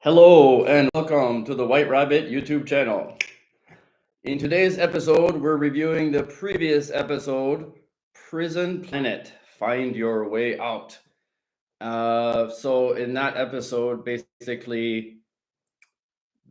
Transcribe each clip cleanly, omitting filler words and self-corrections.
Hello and welcome to the White Rabbit YouTube channel. In today's episode, we're reviewing the previous episode, Prison Planet, Find Your Way Out. So in that episode, basically,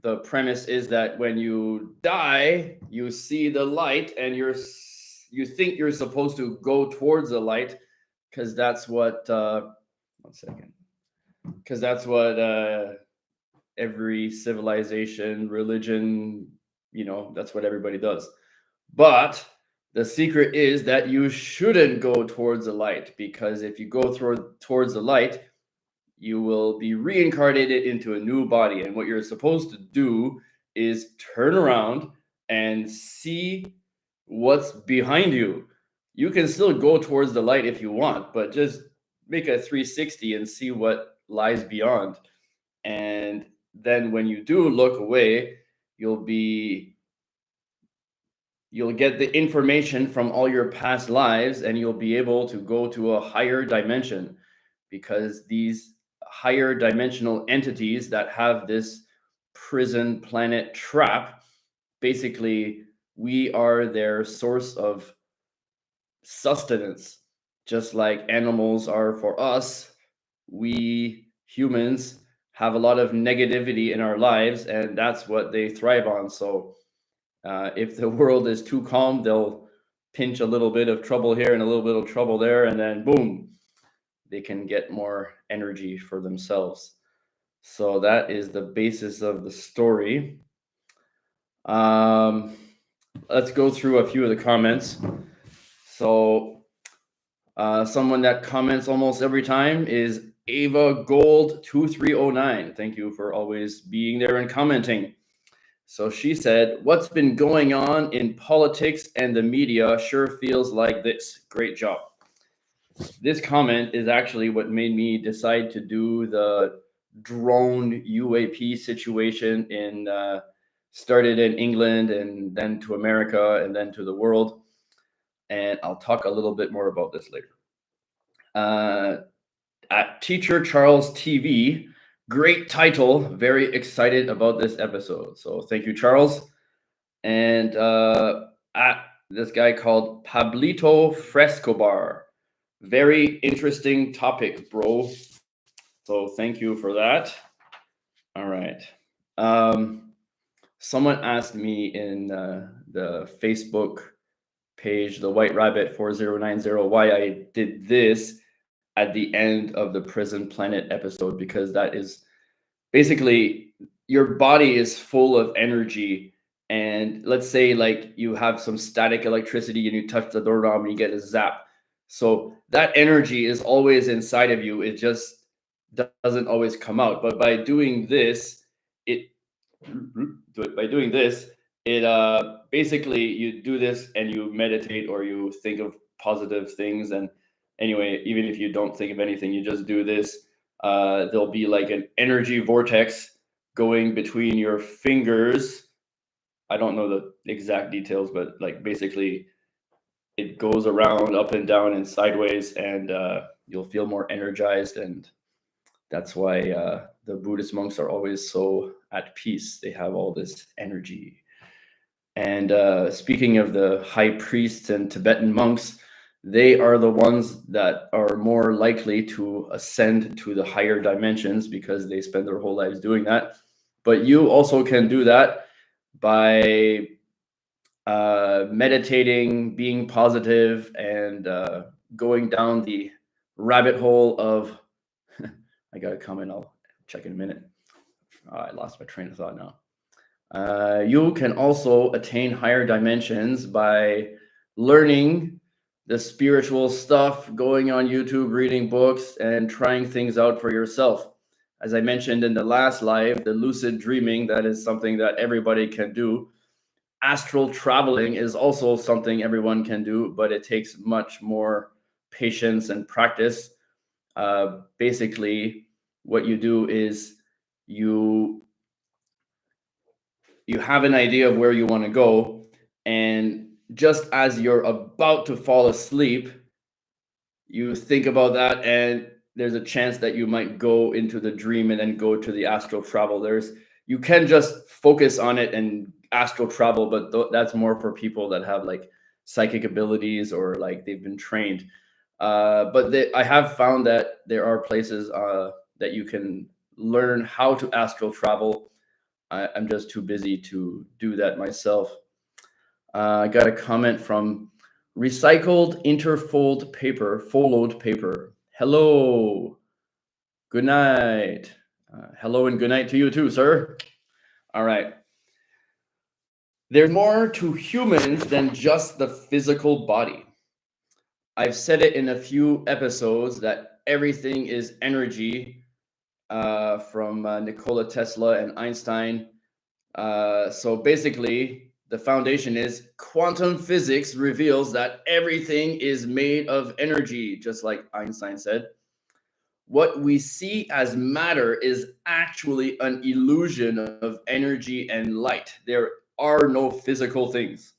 the premise is that when you die, you see the light and you think you're supposed to go towards the light because that's what, one second, because that's what every civilization, religion, that's what everybody does. But the secret is that you shouldn't go towards the light, because if you go towards the light, you will be reincarnated into a new body. And what you're supposed to do is turn around and see what's behind you. You can still go towards the light if you want, but just make a 360 and see what lies beyond. And then when you do look away, you'll get the information from all your past lives, and you'll be able to go to a higher dimension, because these higher dimensional entities that have this prison planet trap, basically we are their source of sustenance. Just like animals are for us, we humans have a lot of negativity in our lives, and that's what they thrive on. So if the world is too calm, they'll pinch a little bit of trouble here and a little bit of trouble there, and then boom, they can get more energy for themselves. So that is the basis of the story. Let's go through a few of the comments. So someone that comments almost every time is Ava Gold 2309. Thank you for always being there and commenting. So she said, "What's been going on in politics and the media sure feels like this. Great job." This comment is actually what made me decide to do the drone UAP situation started in England and then to America and then to the world. And I'll talk a little bit more about this later. At Teacher Charles TV, great title. Very excited about this episode. So thank you, Charles. And at this guy called Pablito Frescobar, very interesting topic, bro. So thank you for that. All right. Someone asked me in the Facebook page, the White Rabbit 4090, why I did this at the end of the Prison Planet episode, because that is basically your body is full of energy. And let's say like you have some static electricity and you touch the doorknob and you get a zap. So that energy is always inside of you. It just doesn't always come out. But by doing this, it basically you do this and you meditate or you think of positive things. And anyway, even if you don't think of anything, you just do this. There'll be like an energy vortex going between your fingers. I don't know the exact details, but like basically it goes around up and down and sideways, and you'll feel more energized. And that's why the Buddhist monks are always so at peace. They have all this energy. And speaking of the high priests and Tibetan monks, they are the ones that are more likely to ascend to the higher dimensions because they spend their whole lives doing that. But you also can do that by meditating, being positive, and going down the rabbit hole of I got a comment, I'll check in a minute. I lost my train of thought now. You can also attain higher dimensions by learning the spiritual stuff, going on YouTube, reading books, and trying things out for yourself. As I mentioned in the last live, the lucid dreaming, that is something that everybody can do. Astral traveling is also something everyone can do, but it takes much more patience and practice. Basically, what you do is you have an idea of where you want to go, and just as you're about to fall asleep, you think about that and there's a chance that you might go into the dream and then go to the astral travel. You can just focus on it and astral travel, but that's more for people that have like psychic abilities or like they've been trained. But I have found that there are places that you can learn how to astral travel. I'm just too busy to do that myself. I got a comment from recycled interfold paper, followed paper. Hello, good night. Hello and good night to you too, sir. All right. There's more to humans than just the physical body. I've said it in a few episodes that everything is energy, from Nikola Tesla and Einstein. So basically, the foundation is quantum physics reveals that everything is made of energy, just like Einstein said. What we see as matter is actually an illusion of energy and light. There are no physical things.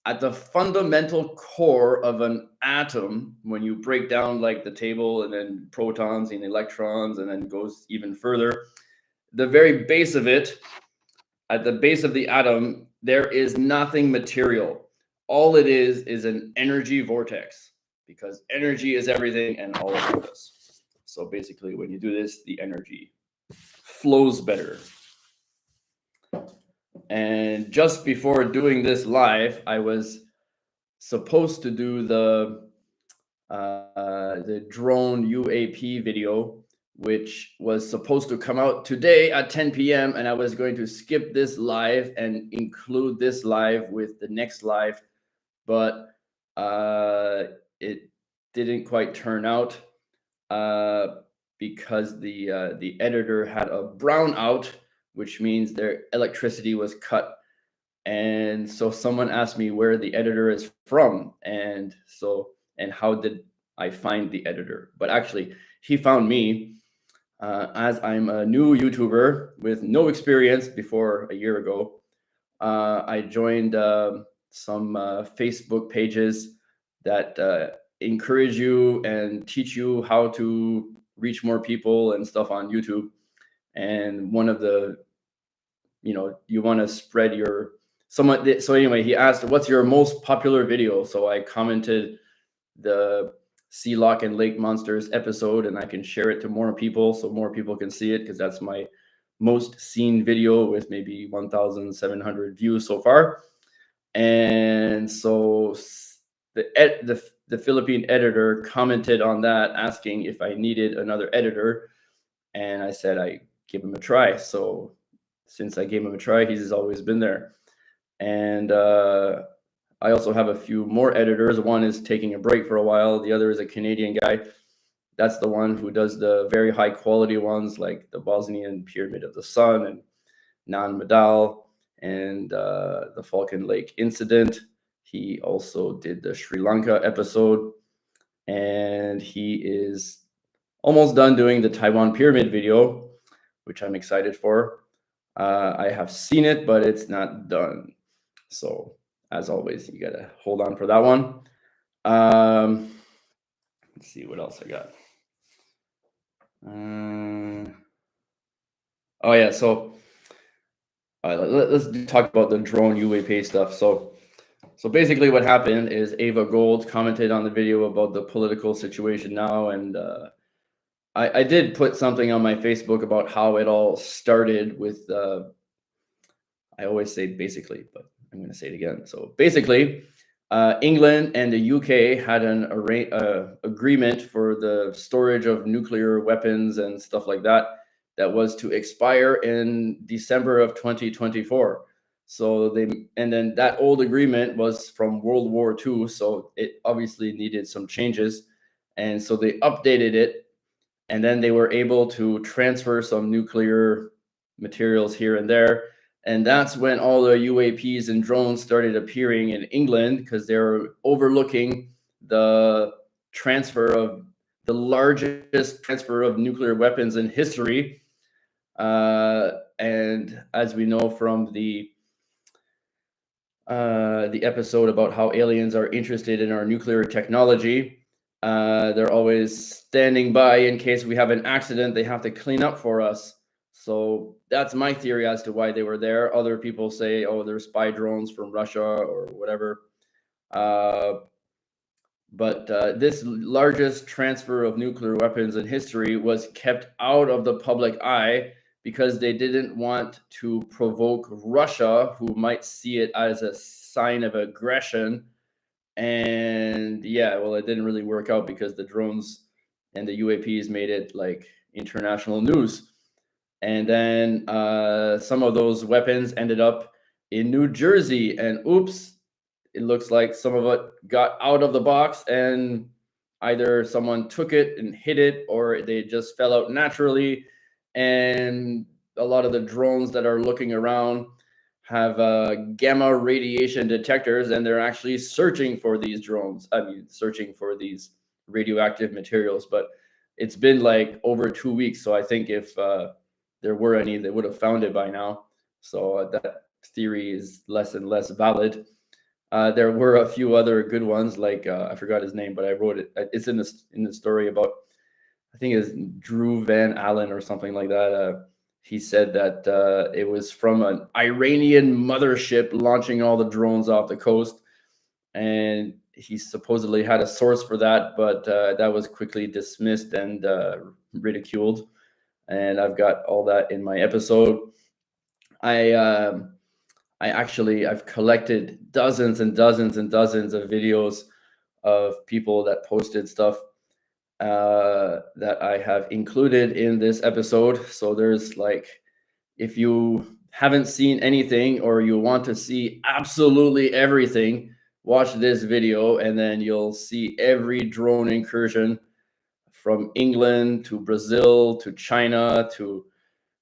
At the fundamental core of an atom, when you break down like the table and then protons and electrons and then goes even further, the very base of it, at the base of the atom, there is nothing material. All it is an energy vortex, because energy is everything and all around us. So basically, when you do this, the energy flows better. And just before doing this live, I was supposed to do the drone UAP video, which was supposed to come out today at 10 p.m. And I was going to skip this live and include this live with the next live, but it didn't quite turn out because the editor had a brownout, which means their electricity was cut. And so someone asked me where the editor is from, and how did I find the editor? But actually, he found me, as I'm a new YouTuber with no experience before a year ago. I joined some Facebook pages that encourage you and teach you how to reach more people and stuff on YouTube. And one of the, you want to spread your so anyway, he asked, what's your most popular video? So I commented the Sea Lock and Lake Monsters episode, and I can share it to more people so more people can see it, because that's my most seen video with maybe 1,700 views so far. And so the Philippine editor commented on that, asking if I needed another editor, and I said I give him a try. So since I gave him a try, he's always been there. And I also have a few more editors. One is taking a break for a while. The other is a Canadian guy. That's the one who does the very high quality ones, like the Bosnian Pyramid of the Sun and Nan Madal and the Falcon Lake Incident. He also did the Sri Lanka episode, and he is almost done doing the Taiwan Pyramid video, which I'm excited for. I have seen it, but it's not done. So as always, you gotta hold on for that one. Let's see what else I got. Oh yeah, so let's talk about the drone UAP stuff. So basically what happened is Ava Gold commented on the video about the political situation now, and I did put something on my Facebook about how it all started with, I always say basically, but I'm going to say it again. So basically, England and the UK had an agreement for the storage of nuclear weapons and stuff like that was to expire in December of 2024. So then that old agreement was from World War II, so it obviously needed some changes, and so they updated it, and then they were able to transfer some nuclear materials here and there. And that's when all the UAPs and drones started appearing in England, because they were overlooking the largest transfer of nuclear weapons in history. And as we know from the episode about how aliens are interested in our nuclear technology, They're always standing by in case we have an accident. They have to clean up for us. So that's my theory as to why they were there. Other people say, oh, they're spy drones from Russia or whatever. But this largest transfer of nuclear weapons in history was kept out of the public eye because they didn't want to provoke Russia, who might see it as a sign of aggression. And yeah, well, it didn't really work out because the drones and the UAPs made it like international news. And then some of those weapons ended up in New Jersey, and oops, it looks like some of it got out of the box and either someone took it and hid it or they just fell out naturally. And a lot of the drones that are looking around have gamma radiation detectors, and they're actually searching for these drones. I mean, searching for these radioactive materials. But it's been like over 2 weeks. So I think if there were any, they would have found it by now. So that theory is less and less valid. There were a few other good ones, like I forgot his name, but I wrote it. It's in the story about, I think it's Drew Van Allen or something like that. He said that it was from an Iranian mothership launching all the drones off the coast, and he supposedly had a source for that, but that was quickly dismissed and ridiculed. And I've got all that in my episode. I've collected dozens and dozens and dozens of videos of people that posted stuff that I have included in this episode. So there's like, if you haven't seen anything or you want to see absolutely everything, watch this video and then you'll see every drone incursion from England to Brazil to China to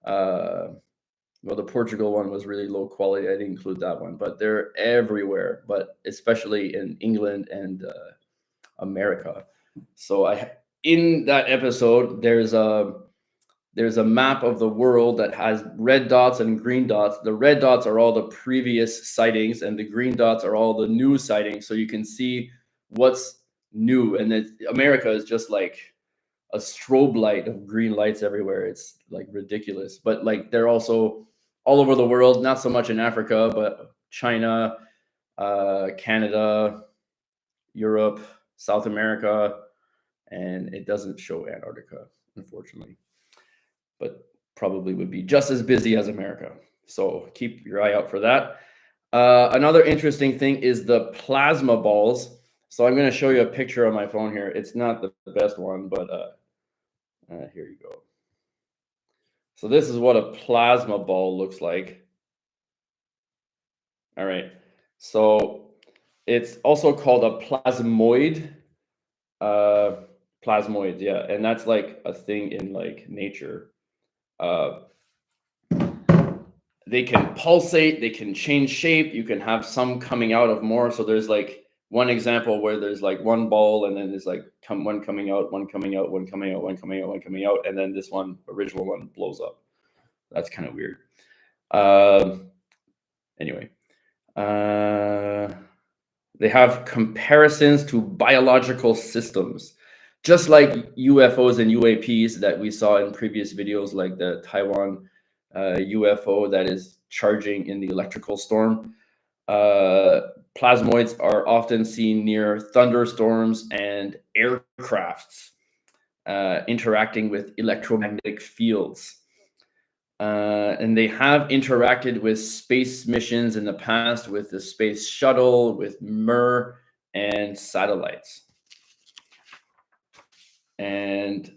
well, the Portugal one was really low quality. I didn't include that one, but they're everywhere, but especially in England and America. So in that episode, there's a map of the world that has red dots and green dots. The red dots are all the previous sightings, and the green dots are all the new sightings. So you can see what's new. And America is just like a strobe light of green lights everywhere. It's like ridiculous. But like they're also all over the world, not so much in Africa, but China, Canada, Europe, South America, and it doesn't show Antarctica, unfortunately, but probably would be just as busy as America. So keep your eye out for that. Another interesting thing is the plasma balls. So I'm going to show you a picture on my phone here. It's not the best one, but here you go. So this is what a plasma ball looks like. All right. So it's also called a plasmoid. Plasmoids, yeah. And that's like a thing in like nature. They can pulsate, they can change shape. You can have some coming out of more. So there's like one example where there's like one ball and then there's like one coming out, one coming out, one coming out, one coming out, one coming out. And then this one, original one, blows up. That's kind of weird. Anyway, they have comparisons to biological systems, just like UFOs and UAPs that we saw in previous videos, like the Taiwan UFO that is charging in the electrical storm. Plasmoids are often seen near thunderstorms and aircrafts interacting with electromagnetic fields. And they have interacted with space missions in the past with the space shuttle, with MER, and satellites. And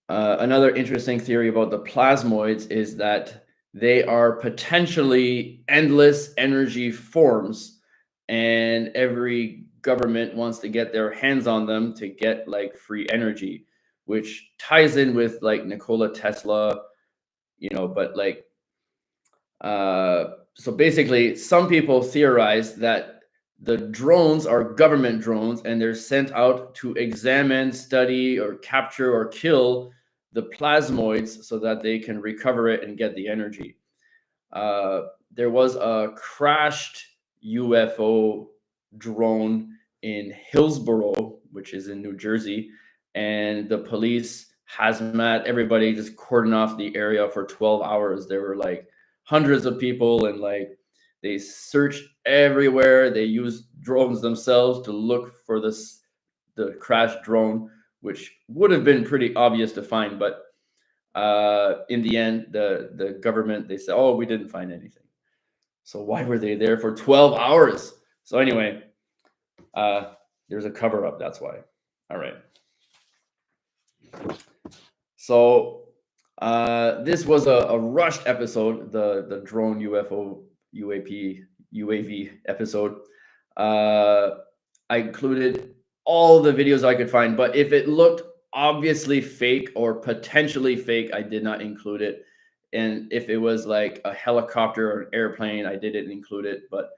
another interesting theory about the plasmoids is that they are potentially endless energy forms, and every government wants to get their hands on them to get like free energy, which ties in with like Nikola Tesla, but like so basically some people theorize that the drones are government drones and they're sent out to examine, study, or capture or kill the plasmoids so that they can recover it and get the energy. There was a crashed UFO drone in Hillsborough, which is in New Jersey, and the police, hazmat, everybody just cordoned off the area for 12 hours. There were like hundreds of people, and like they searched everywhere. They used drones themselves to look for the crashed drone, which would have been pretty obvious to find, but in the end, the government, they said, oh, we didn't find anything. So why were they there for 12 hours? So anyway, there's a cover up. That's why. All right. So this was a rushed episode, the drone UFO UAV episode. I included all the videos I could find, but if it looked obviously fake or potentially fake, I did not include it. And if it was like a helicopter or an airplane, I didn't include it. But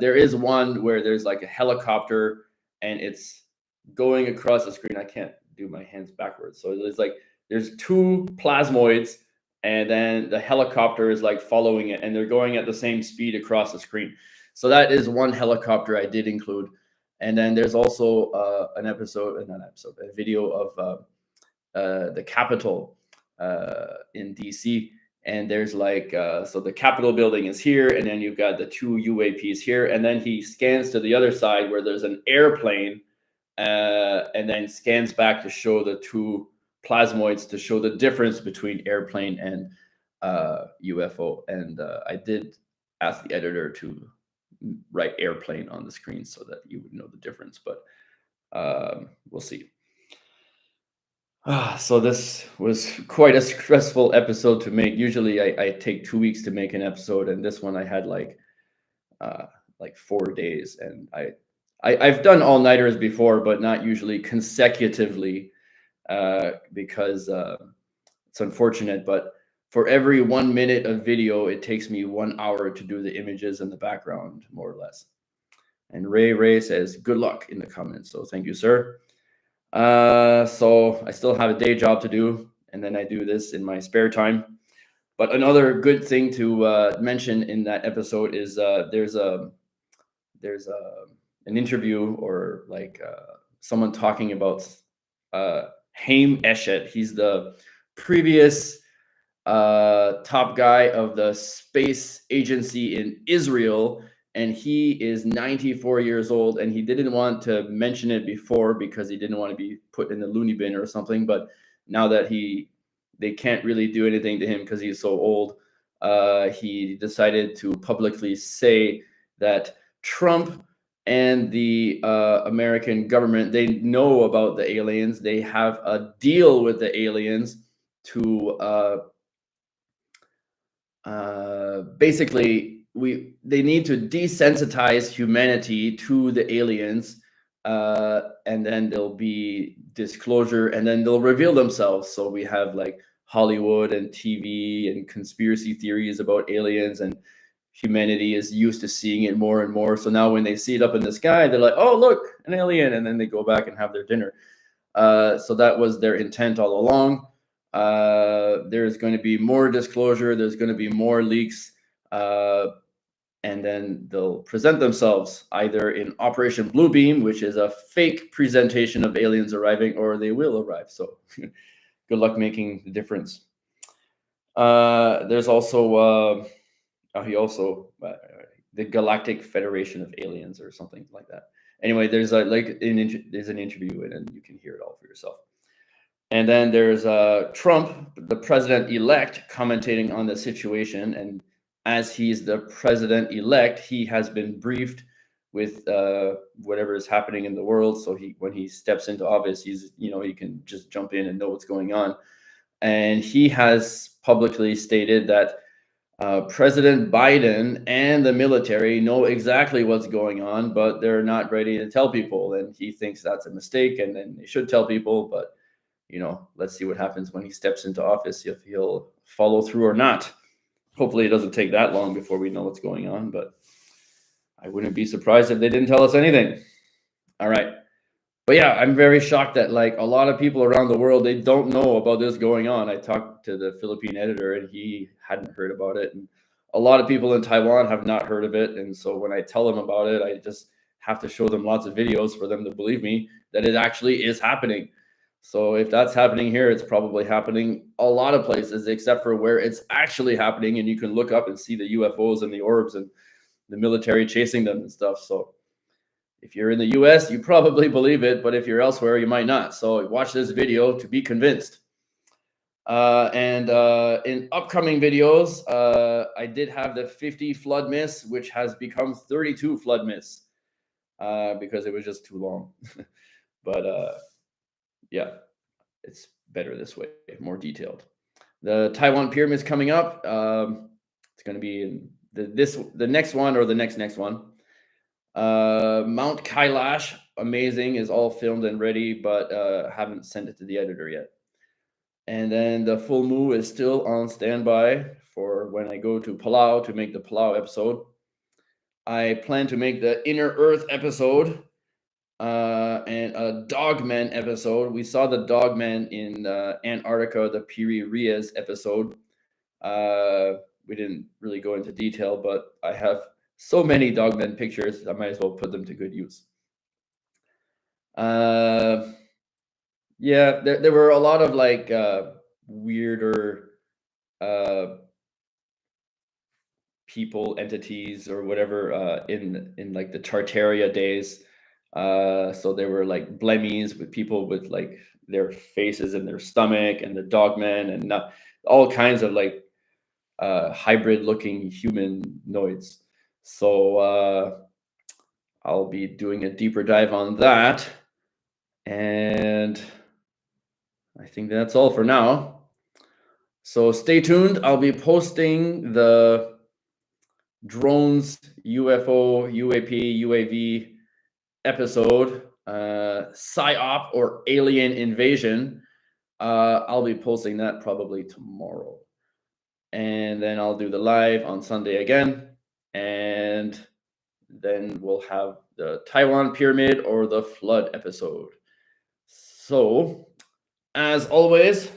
there is one where there's like a helicopter and it's going across the screen. I can't do my hands backwards. So there's two plasmoids, and then the helicopter is like following it, and they're going at the same speed across the screen. So that is one helicopter I did include. And then there's also a video of the Capitol in DC. And there's like, so the Capitol building is here, and then you've got the two UAPs here. And then he scans to the other side where there's an airplane, and then scans back to show the two plasmoids, to show the difference between airplane and UFO. And I did ask the editor to write airplane on the screen so that you would know the difference, but we'll see. So this was quite a stressful episode to make. Usually I take 2 weeks to make an episode, and this one I had like 4 days. And I've done all-nighters before, but not usually consecutively, because it's unfortunate. But for every 1 minute of video, it takes me 1 hour to do the images and the background, more or less. And Ray says, good luck in the comments. So thank you, sir. So I still have a day job to do, and then I do this in my spare time. But another good thing to mention in that episode is there's an interview, or like someone talking about Haim Eshet. He's the previous top guy of the space agency in Israel, and he is 94 years old, and he didn't want to mention it before because he didn't want to be put in the loony bin or something. But now that they can't really do anything to him because he's so old, he decided to publicly say that Trump and the American government, they know about the aliens. They have a deal with the aliens to basically, they need to desensitize humanity to the aliens, and then there'll be disclosure, and then they'll reveal themselves. So we have like Hollywood and TV and conspiracy theories about aliens, and humanity is used to seeing it more and more. So now when they see it up in the sky, they're like, oh, look, an alien, and then they go back and have their dinner. So that was their intent all along. There's going to be more disclosure. There's going to be more leaks. And then they'll present themselves either in Operation Bluebeam, which is a fake presentation of aliens arriving, or they will arrive. So good luck making the difference. There's also, the Galactic Federation of Aliens or something like that. Anyway, there's an interview, and you can hear it all for yourself. And then there's Trump, the president-elect, commentating on the situation. And as he's the president-elect, he has been briefed with whatever is happening in the world. So when he steps into office, he can just jump in and know what's going on. And he has publicly stated that President Biden and the military know exactly what's going on, but they're not ready to tell people. And he thinks that's a mistake, and then they should tell people. But let's see what happens when he steps into office, if he'll follow through or not. Hopefully it doesn't take that long before we know what's going on, but I wouldn't be surprised if they didn't tell us anything. All right. But yeah, I'm very shocked that like a lot of people around the world, they don't know about this going on. I talked to the Philippine editor, and he hadn't heard about it. And a lot of people in Taiwan have not heard of it. And so when I tell them about it, I just have to show them lots of videos for them to believe me that it actually is happening. So if that's happening here, it's probably happening a lot of places, except for where it's actually happening. And you can look up and see the UFOs and the orbs and the military chasing them and stuff. So if you're in the US, you probably believe it, but if you're elsewhere, you might not. So watch this video to be convinced. And in upcoming videos, I did have the 50 flood myths, which has become 32 flood myths because it was just too long. But yeah, it's better this way, more detailed. The Taiwan pyramid's coming up. It's going to be in the next one or the next one. Mount Kailash, amazing, is all filmed and ready, but haven't sent it to the editor yet. And then the full moon is still on standby for when I go to Palau to make the Palau episode. I plan to make the Inner Earth episode and a Dogman episode. We saw the Dogman in Antarctica, the Piri Reis episode. We didn't really go into detail, but I have so many Dogman pictures, I might as well put them to good use. Yeah, there were a lot of like weirder people, entities, or whatever in like the Tartaria days. So there were like blemmies with people with like their faces in their stomach, and the Dogmen, and all kinds of like hybrid looking humanoids. So I'll be doing a deeper dive on that. And I think that's all for now. So stay tuned. I'll be posting the drones, UFO, UAP, UAV episode, PSYOP or alien invasion. I'll be posting that probably tomorrow. And then I'll do the live on Sunday again. And then we'll have the Taiwan pyramid or the flood episode. So, as always,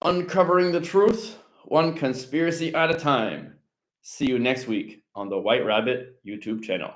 uncovering the truth, one conspiracy at a time. See you next week on the White Rabbit YouTube channel.